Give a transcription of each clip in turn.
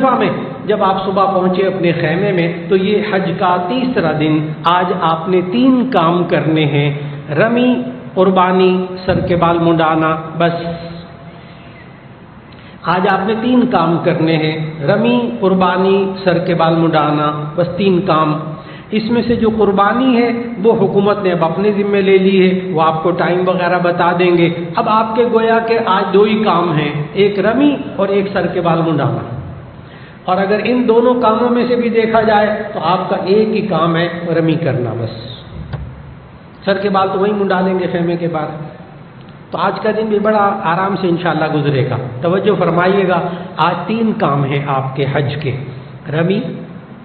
مزدلفہ میں جب آپ صبح پہنچے اپنے خیمے میں تو یہ حج کا تیسرا دن. آج آپ نے 3 کام کرنے ہیں: رمی، قربانی، سر کے بال منڈانا. بس آج آپ نے 3 کام کرنے ہیں: رمی، قربانی، سر کے بال منڈانا. بس 3 کام. اس میں سے جو قربانی ہے وہ حکومت نے اب اپنے ذمے لے لی ہے، وہ آپ کو ٹائم وغیرہ بتا دیں گے. اب آپ کے گویا کہ آج 2 ہی کام ہیں، ایک رمی اور ایک سر کے بال منڈانا. اور اگر ان دونوں کاموں میں سے بھی دیکھا جائے تو آپ کا ایک ہی کام ہے، رمی کرنا. بس سر کے بال تو وہیں منڈا لیں گے خیمے کے بعد. تو آج کا دن بھی بڑا آرام سے انشاءاللہ گزرے گا. توجہ فرمائیے گا، آج 3 کام ہیں آپ کے حج کے: رمی،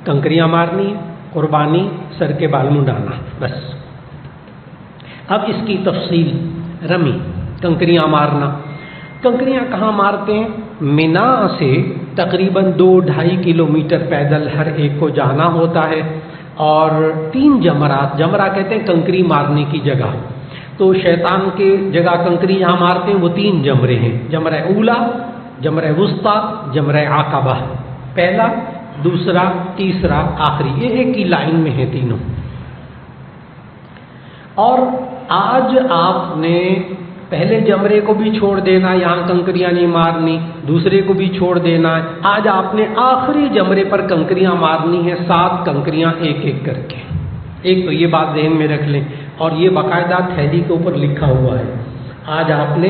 کنکریاں مارنی، قربانی، سر کے بال منڈانا. بس اب اس کی تفصیل. رمی، کنکریاں مارنا. کنکریاں کہاں مارتے ہیں؟ مینا سے تقریباً 2-2.5 کلومیٹر پیدل ہر ایک کو جانا ہوتا ہے، اور 3 جمرات، جمرہ کہتے ہیں کنکری مارنے کی جگہ. تو شیطان کے جگہ کنکری یہاں مارتے ہیں وہ 3 جمرے ہیں: جمرہ اولا، جمرہ وسطیٰ، جمرہ عقبہ. پہلا، دوسرا، تیسرا، آخری. یہ ایک ہی لائن میں ہیں تینوں. اور آج آپ نے پہلے جمرے کو بھی چھوڑ دینا، یہاں کنکریاں نہیں مارنی. دوسرے کو بھی چھوڑ دینا ہے. آج آپ نے آخری جمرے پر کنکریاں مارنی ہیں، 7 کنکریاں ایک ایک کر کے. ایک تو یہ بات ذہن میں رکھ لیں، اور یہ باقاعدہ تھیلی کے اوپر لکھا ہوا ہے. آج آپ نے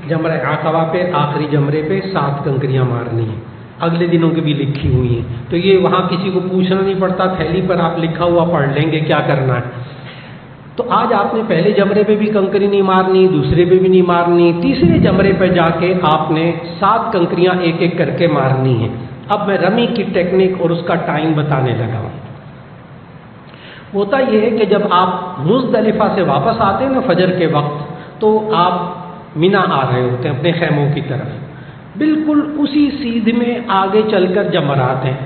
جمرہ عقبہ پہ، آخری جمرے پہ 7 کنکریاں مارنی ہیں. اگلے دنوں کی بھی لکھی ہوئی ہیں، تو یہ وہاں کسی کو پوچھنا نہیں پڑتا، تھیلی پر آپ لکھا ہوا پڑھ لیں گے کیا کرنا ہے. تو آج آپ نے پہلے جمرے پہ بھی کنکری نہیں مارنی، دوسرے پہ بھی نہیں مارنی، تیسرے جمرے پہ جا کے آپ نے 7 کنکریاں ایک ایک کر کے مارنی ہیں. اب میں رمی کی ٹیکنیک اور اس کا ٹائم بتانے لگا ہوں. ہوتا یہ ہے کہ جب آپ مزدلفہ سے واپس آتے ہیں نا فجر کے وقت، تو آپ مینا آ رہے ہوتے ہیں اپنے خیموں کی طرف. بالکل اسی سیدھ میں آگے چل کر جمرات ہیں.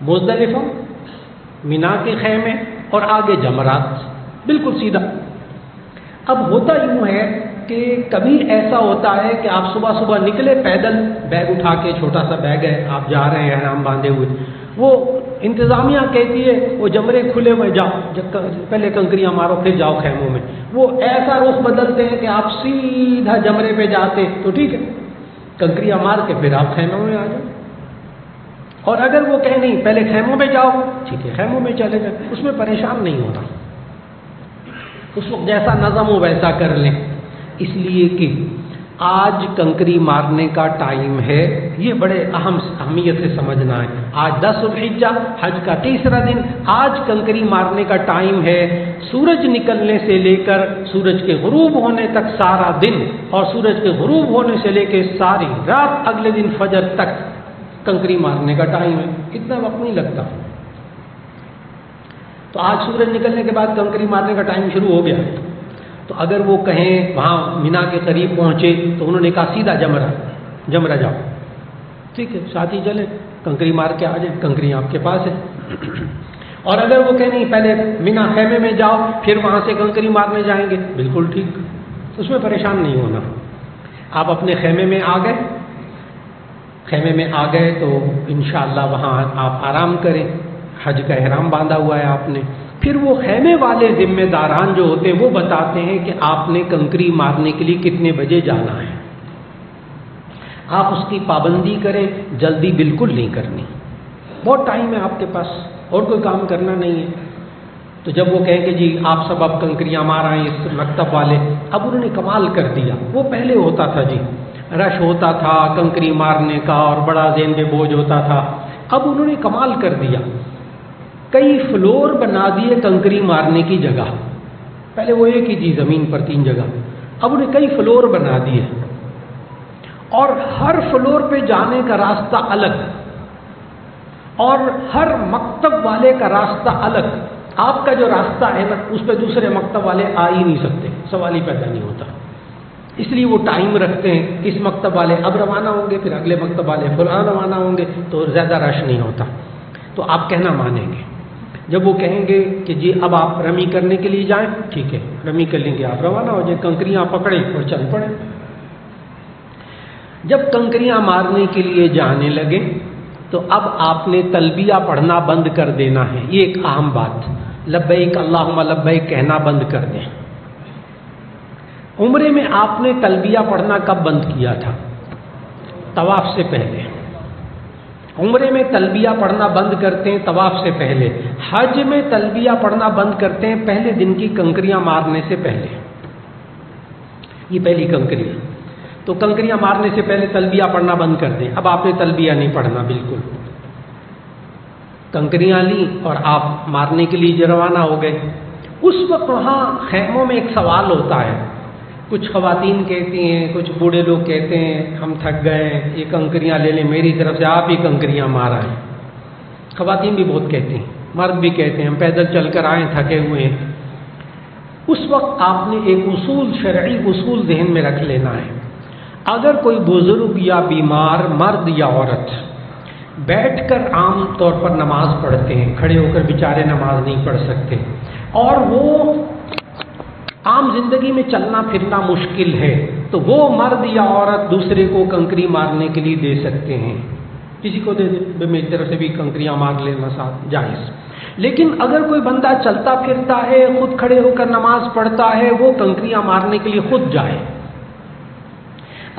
مزدلفہ، مینا کے خیمے اور آگے جمرات، بالکل سیدھا. اب ہوتا یوں ہے کہ کبھی ایسا ہوتا ہے کہ آپ صبح صبح نکلے پیدل، بیگ اٹھا کے، چھوٹا سا بیگ ہے، آپ جا رہے ہیں احرام باندھے ہوئے. وہ انتظامیہ کہتی ہے وہ جمرے کھلے ہوئے، جاؤ پہلے کنکریاں مارو پھر جاؤ خیموں میں. وہ ایسا رخ بدلتے ہیں کہ آپ سیدھا جمرے پہ جاتے تو ٹھیک ہے، کنکریاں مار کے پھر آپ خیموں میں آ جاؤ. اور اگر وہ کہیں نہیں پہلے خیموں میں جاؤ، ٹھیک ہے خیموں میں چلے جائیں، اس میں پریشان نہیں ہوتا. اس وقت جیسا نظم ہو ویسا کر لیں. اس لیے کہ آج کنکری مارنے کا ٹائم ہے، یہ بڑے اہمیت سے سمجھنا ہے. آج 10 ذوالحجہ، حج کا تیسرا دن. آج کنکری مارنے کا ٹائم ہے. سورج نکلنے سے لے کر سورج کے غروب ہونے تک سارا دن، اور سورج کے غروب ہونے سے لے کے ساری رات اگلے دن فجر تک کنکری مارنے کا ٹائم ہے. اتنا وقت نہیں لگتا. تو آج سورج نکلنے کے بعد کنکری مارنے کا ٹائم شروع ہو گیا. تو اگر وہ کہیں وہاں مینا کے قریب پہنچے تو انہوں نے کہا سیدھا جمرہ جاؤ. ٹھیک ہے، ساتھی چلے کنکری مار کے آ جائیں، کنکری آپ کے پاس ہے. اور اگر وہ کہیں نہیں پہلے مینا خیمے میں جاؤ پھر وہاں سے کنکری مارنے جائیں گے، بالکل ٹھیک، اس میں پریشان نہیں ہونا. آپ اپنے خیمے میں آ گئے، خیمے میں آ گئے تو انشاءاللہ وہاں آپ آرام کریں. حج کا احرام باندھا ہوا ہے آپ نے. پھر وہ خیمے والے ذمہ داران جو ہوتے ہیں وہ بتاتے ہیں کہ آپ نے کنکری مارنے کے لیے کتنے بجے جانا ہے. آپ اس کی پابندی کریں، جلدی بالکل نہیں کرنی. بہت ٹائم ہے آپ کے پاس، اور کوئی کام کرنا نہیں ہے. تو جب وہ کہیں کہ جی آپ سب اب کنکریاں مار آئے اس مکتب والے، اب انہوں نے کمال کر دیا. وہ پہلے ہوتا تھا جی، رش ہوتا تھا کنکری مارنے کا اور بڑا ذہن پہ بوجھ ہوتا تھا. اب انہوں نے کمال کر دیا، کئی فلور بنا دیے کنکری مارنے کی جگہ. پہلے وہ ایک ہی تھی زمین پر 3 جگہ، اب انہیں کئی فلور بنا دیے، اور ہر فلور پہ جانے کا راستہ الگ، اور ہر مکتب والے کا راستہ الگ. آپ کا جو راستہ ہے نا اس پہ دوسرے مکتب والے آ ہی نہیں سکتے، سوال ہی پیدا نہیں ہوتا. اس لیے وہ ٹائم رکھتے ہیں، اس مکتب والے اب روانہ ہوں گے، پھر اگلے مکتب والے فلاں روانہ ہوں گے، تو زیادہ رش نہیں ہوتا. تو آپ کہنا مانیں گے. جب وہ کہیں گے کہ جی اب آپ رمی کرنے کے لیے جائیں، ٹھیک ہے رمی کر لیں گے، آپ روانہ ہو جائیں، کنکریاں پکڑیں اور چل پڑیں. جب کنکریاں مارنے کے لیے جانے لگے تو اب آپ نے تلبیہ پڑھنا بند کر دینا ہے. یہ ایک اہم بات، لبیک اللہم لبیک کہنا بند کر دیں. عمرے میں آپ نے تلبیہ پڑھنا کب بند کیا تھا؟ طواف سے پہلے. عمرے میں تلبیہ پڑھنا بند کرتے ہیں طواف سے پہلے. حج میں تلبیہ پڑھنا بند کرتے ہیں پہلے دن کی کنکریاں مارنے سے پہلے. یہ پہلی کنکریاں، تو کنکریاں مارنے سے پہلے تلبیہ پڑھنا بند کر دیں. اب آپ نے تلبیہ نہیں پڑھنا بالکل. کنکریاں لیں اور آپ مارنے کے لیے روانہ ہو گئے. اس وقت وہاں خیموں میں ایک سوال ہوتا ہے. کچھ خواتین کہتی ہیں، کچھ بوڑھے لوگ کہتے ہیں ہم تھک گئے ہیں، یہ کنکریاں لے لیں، میری طرف سے آپ ہی کنکریاں مارا ہیں. خواتین بھی بہت کہتی ہیں، مرد بھی کہتے ہیں ہم پیدل چل کر آئے تھکے ہوئے ہیں. اس وقت آپ نے ایک اصول، شرعی اصول ذہن میں رکھ لینا ہے. اگر کوئی بزرگ یا بیمار مرد یا عورت بیٹھ کر عام طور پر نماز پڑھتے ہیں، کھڑے ہو کر بیچارے نماز نہیں پڑھ سکتے، اور وہ عام زندگی میں چلنا پھرنا مشکل ہے، تو وہ مرد یا عورت دوسرے کو کنکری مارنے کے لیے دے سکتے ہیں. کسی کو دے دے، میری طرف سے بھی کنکریاں مار لینا ساتھ جائز. لیکن اگر کوئی بندہ چلتا پھرتا ہے، خود کھڑے ہو کر نماز پڑھتا ہے، وہ کنکریاں مارنے کے لیے خود جائے.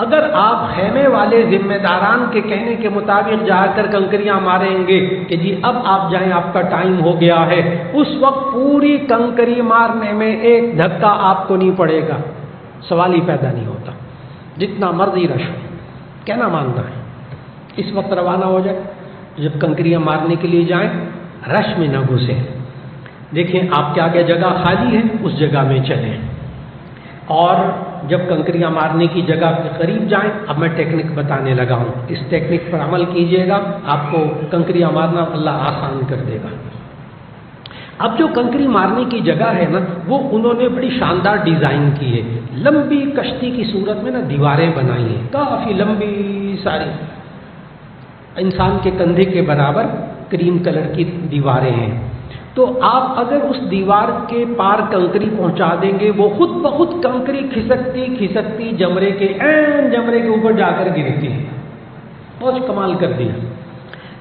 اگر آپ خیمے والے ذمہ داران کے کہنے کے مطابق جا کر کنکریاں ماریں گے کہ جی اب آپ جائیں آپ کا ٹائم ہو گیا ہے، اس وقت پوری کنکری مارنے میں ایک دھکا آپ کو نہیں پڑے گا، سوال ہی پیدا نہیں ہوتا. جتنا مرضی رش ہو، کہنا ماننا ہے. اس وقت روانہ ہو جائے، جب کنکریاں مارنے کے لیے جائیں رش میں نہ گھسیں. دیکھیں آپ کے آگے جگہ خالی ہے، اس جگہ میں چلیں. اور جب کنکریاں مارنے کی جگہ کے قریب جائیں، اب میں ٹیکنک بتانے لگا ہوں، اس ٹیکنک پر عمل کیجئے گا، آپ کو کنکریاں مارنا اللہ آسان کر دے گا. اب جو کنکری مارنے کی جگہ ہے نا، وہ انہوں نے بڑی شاندار ڈیزائن کی ہے. لمبی کشتی کی صورت میں نا دیواریں بنائی ہیں، کافی لمبی ساری، انسان کے کندھے کے برابر کریم کلر کی دیواریں ہیں. تو آپ اگر اس دیوار کے پار کنکری پہنچا دیں گے، وہ خود بخود کنکری کھسکتی کھسکتی جمرے کے اوپر جا کر گرتی ہے. بہت کمال کر دیا.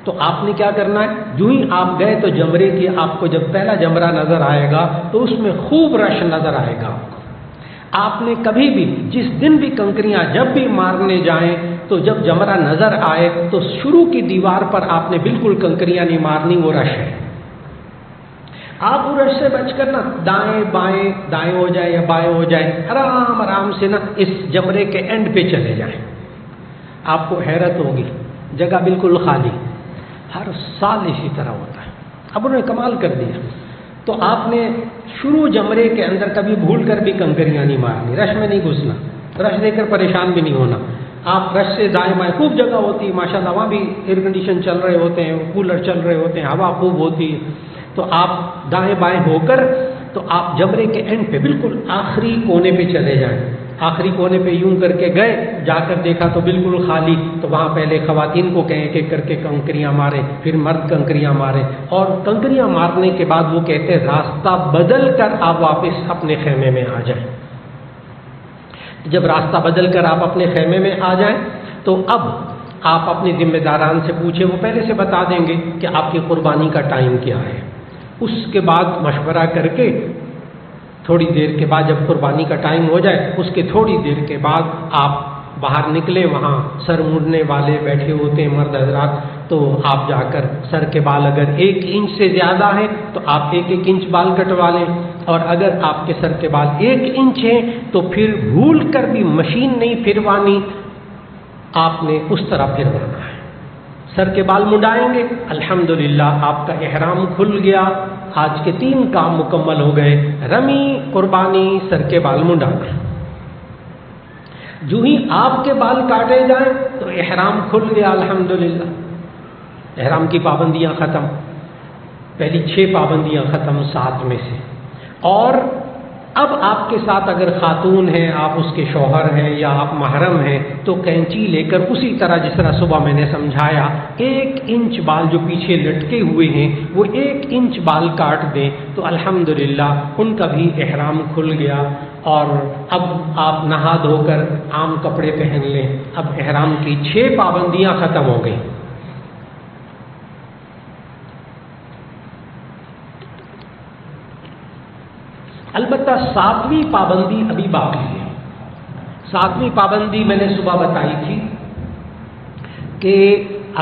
تو آپ نے کیا کرنا ہے، جو ہی آپ گئے تو جمرے کی آپ کو جب پہلا جمرہ نظر آئے گا تو اس میں خوب رش نظر آئے گا. آپ نے کبھی بھی جس دن بھی کنکریاں جب بھی مارنے جائیں تو جب جمرہ نظر آئے تو شروع کی دیوار پر آپ نے بالکل کنکریاں نہیں مارنی، وہ رش ہے. آپ وہ رش سے بچ کر نا دائیں بائیں، دائیں ہو جائے یا بائیں ہو جائے، آرام آرام سے نا اس جمرے کے اینڈ پہ چلے جائیں. آپ کو حیرت ہوگی، جگہ بالکل خالی. ہر سال اسی طرح ہوتا ہے. اب انہوں نے کمال کر دیا. تو آپ نے شروع جمرے کے اندر کبھی بھول کر بھی کنکریاں نہیں مارنی، رش میں نہیں گھسنا، رش دے کر پریشان بھی نہیں ہونا. آپ رش سے دائیں بائیں، خوب جگہ ہوتی ہے ماشاءاللہ، وہاں بھی ایئر کنڈیشن چل رہے ہوتے ہیں، کولر چل رہے ہوتے ہیں، ہوا خوب ہوتی ہے. تو آپ دائیں بائیں ہو کر تو آپ جمرے کے اینڈ پہ بالکل آخری کونے پہ چلے جائیں. آخری کونے پہ یوں کر کے گئے، جا کر دیکھا تو بالکل خالی. تو وہاں پہلے خواتین کو کہیں کہ کر کے کنکریاں مارے، پھر مرد کنکریاں مارے. اور کنکریاں مارنے کے بعد وہ کہتے ہیں راستہ بدل کر آپ واپس اپنے خیمے میں آ جائیں. جب راستہ بدل کر آپ اپنے خیمے میں آ جائیں تو اب آپ اپنے ذمہ داران سے پوچھیں، وہ پہلے سے بتا دیں گے کہ آپ کی قربانی کا ٹائم کیا ہے. اس کے بعد مشورہ کر کے تھوڑی دیر کے بعد جب قربانی کا ٹائم ہو جائے، اس کے تھوڑی دیر کے بعد آپ باہر نکلے، وہاں سر مڑنے والے بیٹھے ہوتے ہیں مرد حضرات، تو آپ جا کر سر کے بال اگر 1 انچ سے زیادہ ہیں تو آپ 1 انچ بال کٹوا لیں، اور اگر آپ کے سر کے بال 1 انچ ہیں تو پھر بھول کر بھی مشین نہیں پھروانی، آپ نے اس طرح پھروانا ہے. سر کے بال منڈائیں گے، الحمدللہ آپ کا احرام کھل گیا. آج کے 3 کام مکمل ہو گئے، رمی، قربانی، سر کے بال منڈانا. جو ہی آپ کے بال کاٹے جائیں تو احرام کھل گیا الحمدللہ. احرام کی پابندیاں ختم، پہلی 6 پابندیاں ختم 7 میں سے. اور اب آپ کے ساتھ اگر خاتون ہیں، آپ اس کے شوہر ہیں یا آپ محرم ہیں، تو کینچی لے کر اسی طرح جس طرح صبح میں نے سمجھایا 1 انچ بال جو پیچھے لٹکے ہوئے ہیں وہ 1 انچ بال کاٹ دیں تو الحمدللہ ان کا بھی احرام کھل گیا. اور اب آپ نہا دھو کر عام کپڑے پہن لیں. اب احرام کی 6 پابندیاں ختم ہو گئیں. البتہ 7ویں پابندی ابھی باقی ہے. 7ویں پابندی میں نے صبح بتائی تھی کہ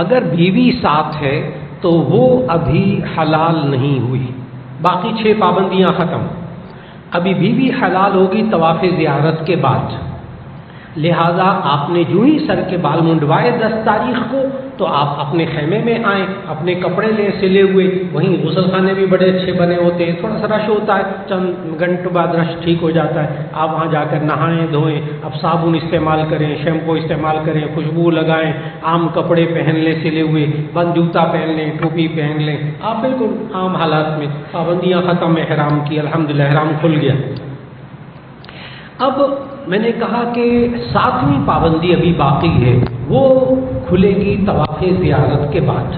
اگر بیوی ساتھ ہے تو وہ ابھی حلال نہیں ہوئی. باقی 6 پابندیاں ختم. ابھی بیوی حلال ہوگی طواف زیارت کے بعد. لہذا آپ نے جو ہی سر کے بال منڈوائے 10 تاریخ کو تو آپ اپنے خیمے میں آئیں، اپنے کپڑے لے سلے ہوئے. وہیں غسل خانے بھی بڑے اچھے بنے ہوتے ہیں. تھوڑا سا رش ہوتا ہے، چند گھنٹوں بعد رش ٹھیک ہو جاتا ہے. آپ وہاں جا کر نہائیں دھوئیں. اب صابن استعمال کریں، شیمپو استعمال کریں، خوشبو لگائیں، عام کپڑے پہن لیں سلے ہوئے، بند جوتا پہن لیں، ٹوپی پہن لیں. آپ بالکل عام حالات میں. پابندیاں ختم احرام کی، الحمدللہ احرام کھل گیا. اب میں نے کہا کہ 7ویں پابندی ابھی باقی ہے، وہ کھلے گی طواف زیارت کے بعد.